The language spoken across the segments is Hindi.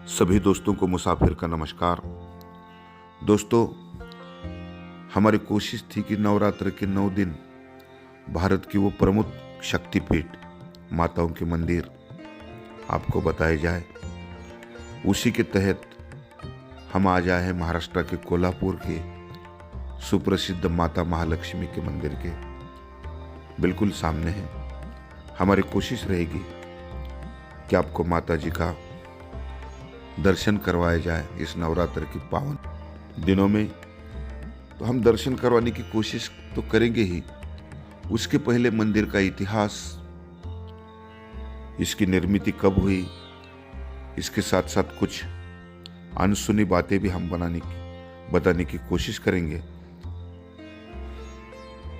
सभी दोस्तों को मुसाफिर का नमस्कार। दोस्तों, हमारी कोशिश थी कि नवरात्र के 9 दिन भारत की वो प्रमुख शक्तिपीठ माताओं के मंदिर आपको बताए जाए। उसी के तहत हम आज आए हैं महाराष्ट्र के कोल्हापुर के सुप्रसिद्ध माता महालक्ष्मी के मंदिर के बिल्कुल सामने है। हमारी कोशिश रहेगी कि आपको माता जी का दर्शन करवाया जाए इस नवरात्र की पावन दिनों में। तो हम दर्शन करवाने की कोशिश तो करेंगे ही, उसके पहले मंदिर का इतिहास, इसकी निर्मित कब हुई, इसके साथ साथ कुछ अनसुनी बातें भी हम बताने की कोशिश करेंगे।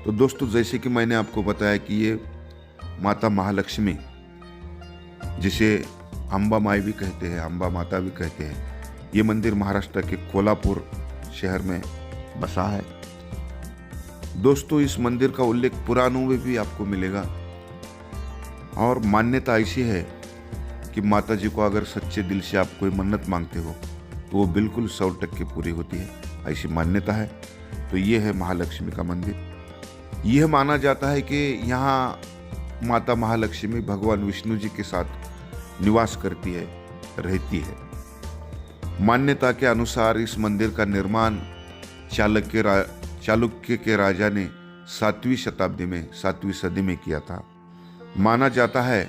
तो दोस्तों, जैसे कि मैंने आपको बताया कि ये माता महालक्ष्मी, जिसे अंबा माई भी कहते हैं, अंबा माता भी कहते हैं, ये मंदिर महाराष्ट्र के कोल्हापुर शहर में बसा है। दोस्तों, इस मंदिर का उल्लेख पुराणों में भी आपको मिलेगा और मान्यता ऐसी है कि माता जी को अगर सच्चे दिल से आप कोई मन्नत मांगते हो तो वो बिल्कुल 100% पूरी होती है, ऐसी मान्यता है। तो ये है महालक्ष्मी का मंदिर। यह माना जाता है कि यहाँ माता महालक्ष्मी भगवान विष्णु जी के साथ निवास करती है, रहती है। मान्यता के अनुसार इस मंदिर का निर्माण चालुक्य के राजा ने 7वीं शताब्दी में 7वीं सदी में किया था। माना जाता है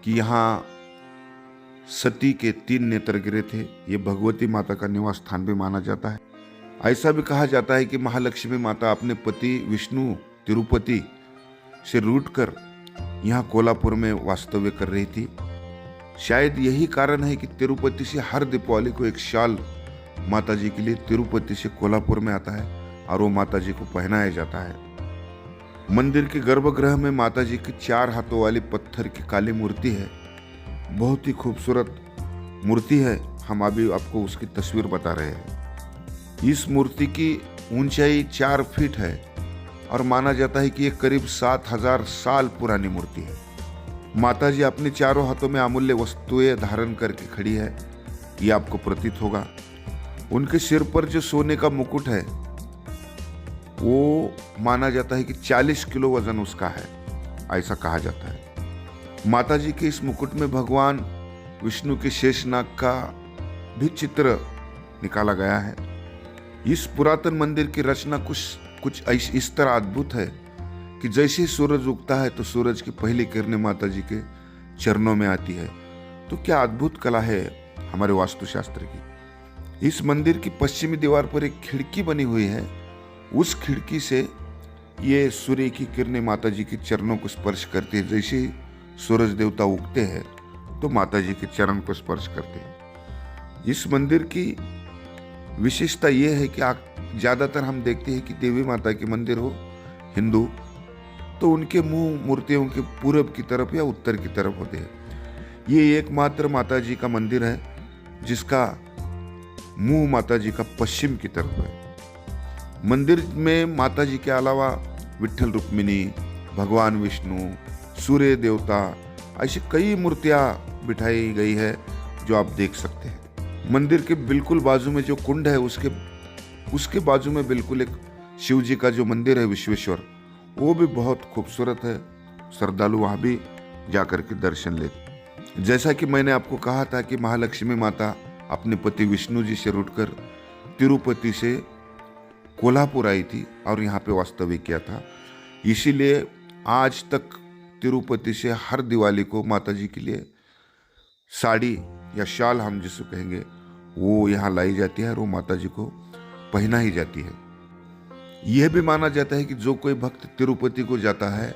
कि यहाँ सती के 3 नेत्र गिरे थे। ये भगवती माता का निवास स्थान भी माना जाता है। ऐसा भी कहा जाता है कि महालक्ष्मी माता अपने पति विष्णु तिरुपति से रूठकर यहाँ कोल्हापुर में वास्तव्य कर रही थी। शायद यही कारण है कि तिरुपति से हर दीपावली को एक शाल माता जी के लिए तिरुपति से कोल्हापुर में आता है और वो माता जी को पहनाया जाता है। मंदिर के गर्भगृह में माता जी की 4 हाथों वाली पत्थर की काली मूर्ति है। बहुत ही खूबसूरत मूर्ति है। हम अभी आपको उसकी तस्वीर बता रहे हैं। इस मूर्ति की ऊंचाई 4 फीट है और माना जाता है कि ये करीब 7000 साल पुरानी मूर्ति है। माता जी अपने चारों हाथों में अमूल्य वस्तुएं धारण करके खड़ी है, ये आपको प्रतीत होगा। उनके सिर पर जो सोने का मुकुट है वो माना जाता है कि 40 किलो वजन उसका है, ऐसा कहा जाता है। माता जी के इस मुकुट में भगवान विष्णु के शेषनाग का भी चित्र निकाला गया है। इस पुरातन मंदिर की रचना कुछ इस तरह अद्भुत है कि जैसे ही सूरज उगता है तो सूरज की पहली किरणें माता जी के चरणों में आती है। तो क्या अद्भुत कला है हमारे वास्तुशास्त्र की। इस मंदिर की पश्चिमी दीवार पर एक खिड़की बनी हुई है। उस खिड़की से ये सूर्य की किरणें माता जी के चरणों को स्पर्श करती है। जैसे ही सूरज देवता उगते हैं तो माता जी के चरण को स्पर्श करते हैं। इस मंदिर की विशेषता यह है कि ज्यादातर हम देखते हैं कि देवी माता के मंदिर हो हिंदू, तो उनके मुंह मूर्तियों के पूरब की तरफ या उत्तर की तरफ होते हैं। ये एकमात्र माता जी का मंदिर है जिसका मुंह माता जी का पश्चिम की तरफ है। मंदिर में माता जी के अलावा विठ्ठल रुक्मिणी, भगवान विष्णु, सूर्य देवता, ऐसी कई मूर्तियां बिठाई गई है जो आप देख सकते हैं। मंदिर के बिल्कुल बाजू में जो कुंड है उसके बाजू में बिल्कुल एक शिव जी का जो मंदिर है विश्वेश्वर, वो भी बहुत खूबसूरत है। श्रद्धालु वहाँ भी जाकर के दर्शन लेते। जैसा कि मैंने आपको कहा था कि महालक्ष्मी माता अपने पति विष्णु जी से रूठकर तिरुपति से कोल्हापुर आई थी और यहाँ पे वास्तव्य किया था। इसीलिए आज तक तिरुपति से हर दिवाली को माता जी के लिए साड़ी या शाल, हम जिसको कहेंगे, वो यहाँ लाई जाती है और वो माता जी को पहना ही जाती है। यह भी माना जाता है कि जो कोई भक्त तिरुपति को जाता है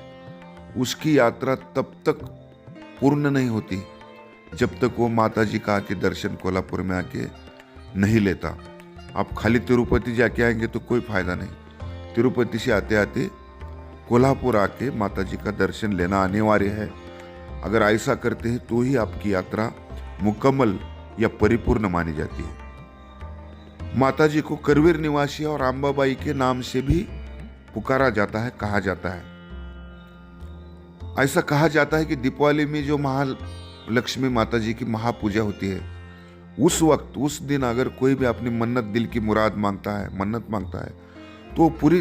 उसकी यात्रा तब तक पूर्ण नहीं होती जब तक वो माता जी का आके दर्शन कोल्हापुर में आके नहीं लेता। आप खाली तिरुपति जाके आएंगे तो कोई फायदा नहीं। तिरुपति से आते आते कोल्हापुर आके माता जी का दर्शन लेना अनिवार्य है। अगर ऐसा करते हैं तो ही आपकी यात्रा मुकम्मल या परिपूर्ण मानी जाती है। माता जी को करवीर निवासी और अंबाबाई के नाम से भी पुकारा जाता है, कहा जाता है। ऐसा कहा जाता है कि दीपावली में जो महालक्ष्मी माता जी की महापूजा होती है उस वक्त उस दिन अगर कोई भी अपनी मन्नत, दिल की मुराद मांगता है, मन्नत मांगता है, तो वो पूरी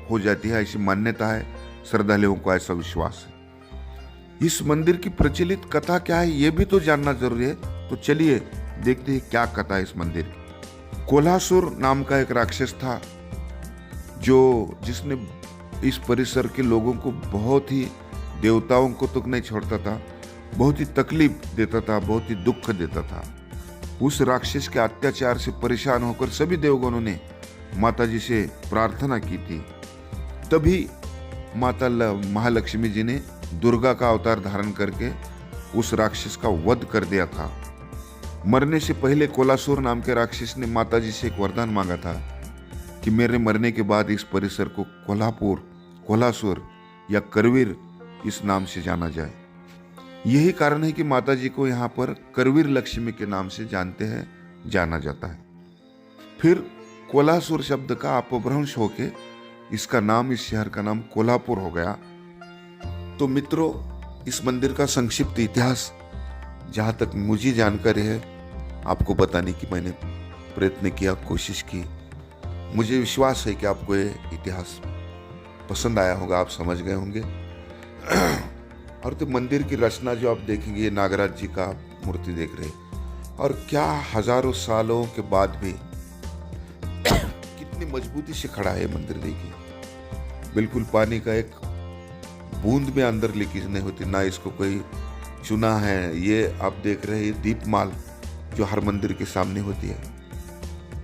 हो जाती है, ऐसी मान्यता है। श्रद्धालुओं को ऐसा विश्वास है। इस मंदिर की प्रचलित कथा क्या है ये भी तो जानना जरूरी है। तो चलिए देखते हैं क्या कथा है इस मंदिर की। कोल्हासुर नाम का एक राक्षस था जिसने इस परिसर के लोगों को बहुत ही, देवताओं को तो नहीं छोड़ता था, बहुत ही तकलीफ देता था, बहुत ही दुख देता था। उस राक्षस के अत्याचार से परेशान होकर सभी देवगणों ने माता जी से प्रार्थना की थी। तभी माता महालक्ष्मी जी ने दुर्गा का अवतार धारण करके उस राक्षस का वध कर दिया था। मरने से पहले कोलासुर नाम के राक्षस ने माता जी से एक वरदान मांगा था कि मेरे मरने के बाद इस परिसर को कोल्हासुर या करवीर इस नाम से जाना जाए। यही कारण है कि माता जी को यहाँ पर करवीर लक्ष्मी के नाम से जाना जाता है। फिर कोल्हासुर शब्द का अपभ्रंश होके इस शहर का नाम कोल्हापुर हो गया। तो मित्रों, इस मंदिर का संक्षिप्त इतिहास जहाँ तक मुझे जानकारी है आपको बताने की मैंने प्रयत्न किया, कोशिश की। मुझे विश्वास है कि आपको ये इतिहास पसंद आया होगा, आप समझ गए होंगे। और तो मंदिर की रचना जो आप देखेंगे, ये नागराज जी का मूर्ति देख रहे हैं, और क्या हजारों सालों के बाद भी कितनी मजबूती से खड़ा है मंदिर। देखिए, बिल्कुल पानी का एक बूंद में अंदर लीकेज नहीं होती, ना इसको कोई चुना है। ये आप देख रहे हैं दीपमाल जो हर मंदिर के सामने होती है।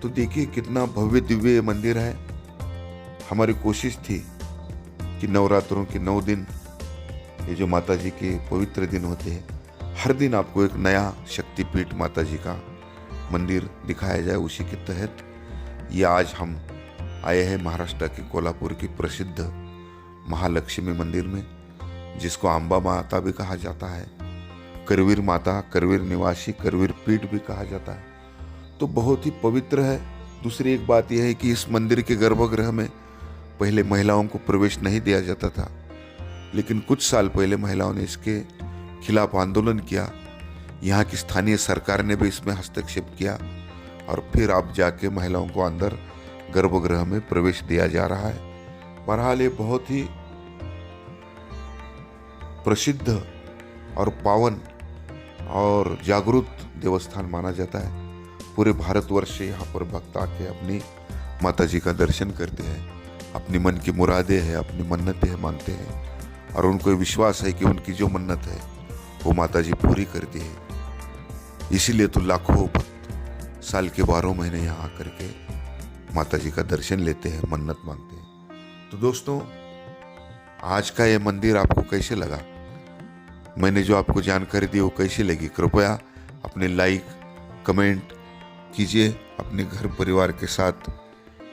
तो देखिए कितना भव्य दिव्य मंदिर है। हमारी कोशिश थी कि नवरात्रों के 9 दिन, ये जो माता जी के पवित्र दिन होते हैं, हर दिन आपको एक नया शक्तिपीठ माता जी का मंदिर दिखाया जाए। उसी के तहत ये आज हम आए हैं महाराष्ट्र के कोल्हापुर की प्रसिद्ध महालक्ष्मी मंदिर में, जिसको अंबा माता भी कहा जाता है, करवीर माता, करवीर निवासी, करवीर पीठ भी कहा जाता है। तो बहुत ही पवित्र है। दूसरी एक बात यह है कि इस मंदिर के गर्भगृह में पहले महिलाओं को प्रवेश नहीं दिया जाता था, लेकिन कुछ साल पहले महिलाओं ने इसके खिलाफ आंदोलन किया। यहाँ की स्थानीय सरकार ने भी इसमें हस्तक्षेप किया और फिर अब जाके महिलाओं को अंदर गर्भगृह में प्रवेश दिया जा रहा है। बहरहाल ये बहुत ही प्रसिद्ध और पावन और जागरूक देवस्थान माना जाता है। पूरे भारतवर्ष से यहाँ पर भक्त आके अपनी माता जी का दर्शन करते हैं, अपनी मन की मुरादें हैं, अपनी मन्नतें हैं, मांगते हैं, और उनको विश्वास है कि उनकी जो मन्नत है वो माता जी पूरी करती है। इसीलिए तो लाखों भक्त साल के 12 महीने यहाँ आकर के माता जी का दर्शन लेते हैं, मन्नत मांगते हैं। तो दोस्तों, आज का ये मंदिर आपको कैसे लगा? मैंने जो आपको जानकारी दी वो कैसी लगी? कृपया अपने लाइक, कमेंट कीजिए, अपने घर परिवार के साथ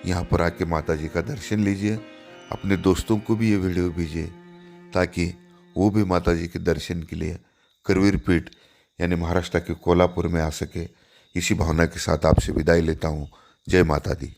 यहाँ पर आके माता जी का दर्शन लीजिए। अपने दोस्तों को भी ये वीडियो भेजिए ताकि वो भी माता जी के दर्शन के लिए करवीर पीठ यानी महाराष्ट्र के कोल्हापुर में आ सके। इसी भावना के साथ आपसे विदाई लेता हूँ। जय माता दी।